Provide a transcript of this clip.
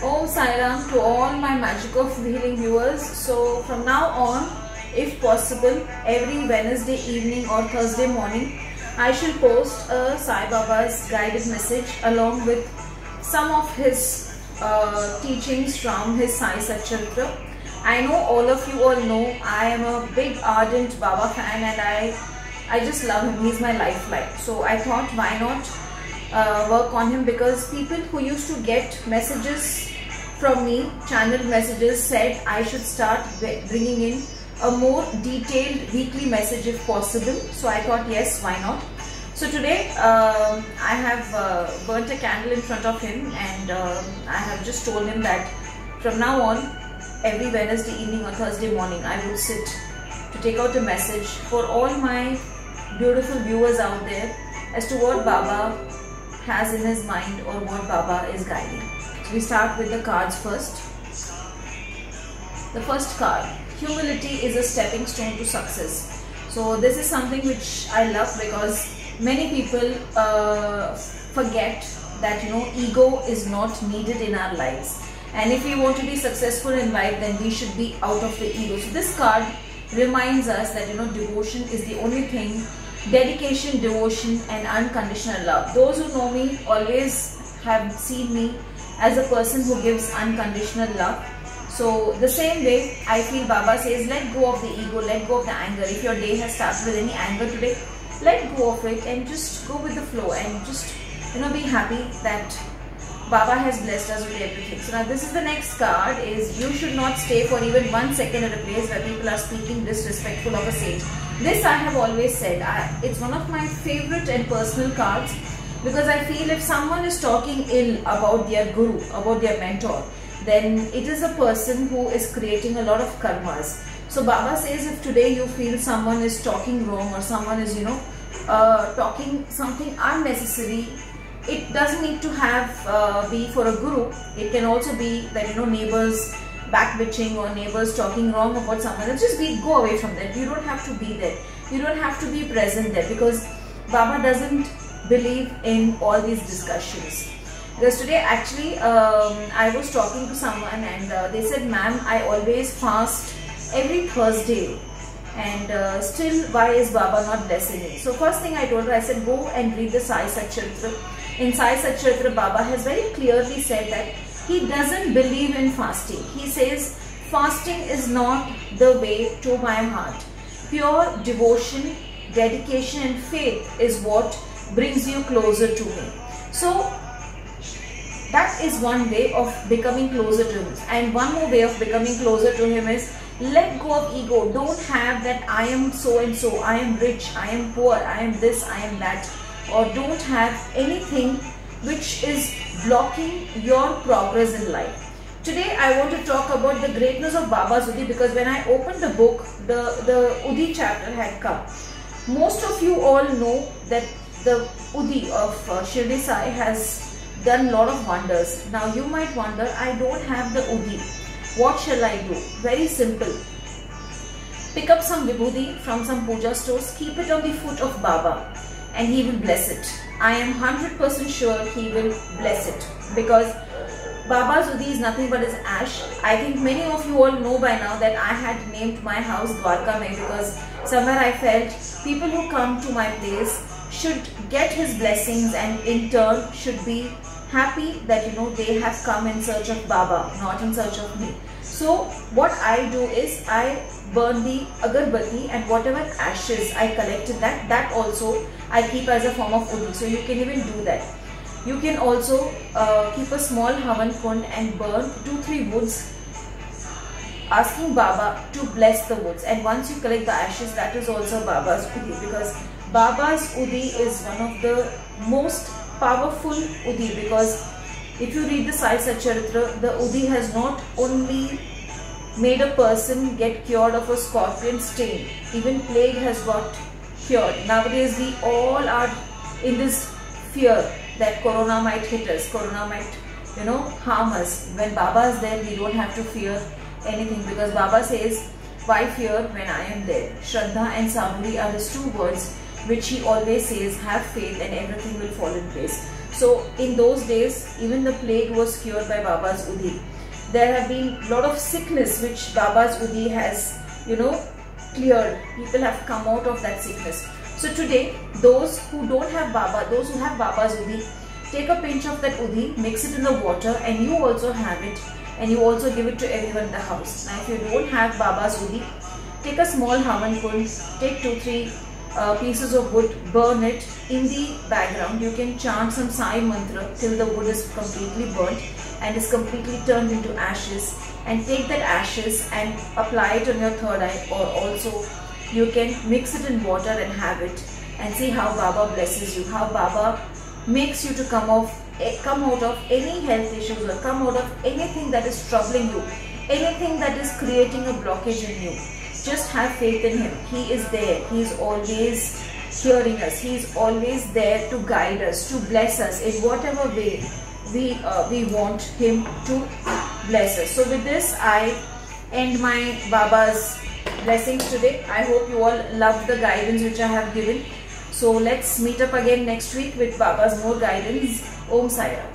Om Sai Ram to all my Magic of Healing viewers. So from now on, if possible, every Wednesday evening or Thursday morning, I shall post a Sai Baba's guided message along with some of his teachings from his Sai Satcharitra. I know all of you all know I am a big ardent Baba fan, and I just love him. He's my lifeline. So I thought, why not work on him, because people who used to get messages from me, channeled messages, said I should start bringing in a more detailed weekly message if possible. So I thought, yes, why not? So today I have burnt a candle in front of him, and I have just told him that from now on, every Wednesday evening or Thursday morning, I will sit to take out a message for all my beautiful viewers out there as to what Baba has in his mind or what Baba is guiding. So we start with the cards first. The first card, humility is a stepping stone to success. So this is something which I love, because many people forget that ego is not needed in our lives, and if we want to be successful in life, then we should be out of the ego. So this card reminds us that devotion is the only thing. Dedication, devotion and unconditional love. Those who know me always have seen me as a person who gives unconditional love. So the same way I feel Baba says, let go of the ego, let go of the anger. If your day has started with any anger today, let go of it and just go with the flow, and just be happy that Baba has blessed us with everything. So now this is the next card, is you should not stay for even 1 second at a place where people are speaking disrespectful of a saint. This I have always said, it's one of my favorite and personal cards, because I feel if someone is talking ill about their guru, about their mentor, then it is a person who is creating a lot of karmas. So Baba says, if today you feel someone is talking wrong, or someone is talking something unnecessary, it doesn't need to have be for a guru. It can also be that neighbors backbitching or neighbors talking wrong about someone else. Just go away from that. You don't have to be there. You don't have to be present there, because Baba doesn't believe in all these discussions. Because today actually I was talking to someone, and they said, ma'am, I always fast every Thursday, and still why is Baba not blessing me? So first thing I told her, I said, go and read the Sai Satcharitra. In Sai Satcharitra, Baba has very clearly said that he doesn't believe in fasting. He says fasting is not the way to my heart. Pure devotion, dedication and faith is what brings you closer to me. So that is one way of becoming closer to him. And one more way of becoming closer to him is, let go of ego. Don't have that I am so and so, I am rich, I am poor, I am this, I am that. Or don't have anything which is blocking your progress in life. Today I want to talk about the greatness of Baba's Udi, because when I opened the book, the Udi chapter had come. Most of you all know that the Udi of Shirdi Sai has done a lot of wonders. Now you might wonder, I don't have the Udi. What shall I do? Very simple. Pick up some Vibhuti from some puja stores, keep it on the foot of Baba, and he will bless it. I am 100% sure he will bless it, because Baba's Udi is nothing but his ash. I think many of you all know by now that I had named my house Dwarka Mein, because somewhere I felt people who come to my place should get his blessings, and in turn should be happy that they have come in search of Baba, not in search of me. So what I do is I burn the agarbatti, and whatever ashes I collected, that also I keep as a form of Udi. So you can even do that. You can also keep a small Havan Kund and burn 2-3 woods, asking Baba to bless the woods. And once you collect the ashes, that is also Baba's Udi, because Baba's Udi is one of the most powerful Udi, because if you read the Sai Satcharitra, the Udi has not only made a person get cured of a scorpion sting, even plague has got cured. Nowadays we all are in this fear that Corona might hit us, Corona might harm us. When Baba is there, we don't have to fear anything, because Baba says, why fear when I am there? Shraddha and Saburi are his 2 words which he always says, have faith and everything will fall in place. So in those days, even the plague was cured by Baba's Udhi. There have been a lot of sickness which Baba's Udhi has, cleared. People have come out of that sickness. So today, those who don't have Baba, those who have Baba's Udhi, take a pinch of that Udhi, mix it in the water, and you also have it, and you also give it to everyone in the house. Now if you don't have Baba's Udhi, take a small Havan Kund, take 2-3 pieces of wood, burn it. In the background you can chant some Sai mantra till the wood is completely burnt and is completely turned into ashes, and take that ashes and apply it on your third eye, or also you can mix it in water and have it, and see how Baba blesses you, how Baba makes you to come out of any health issues, or come out of anything that is troubling you, anything that is creating a blockage in you. Just have faith in Him. He is there. He is always hearing us. He is always there to guide us, to bless us in whatever way we want Him to bless us. So with this, I end my Baba's blessings today. I hope you all loved the guidance which I have given. So let's meet up again next week with Baba's more guidance. Om Sai Ram.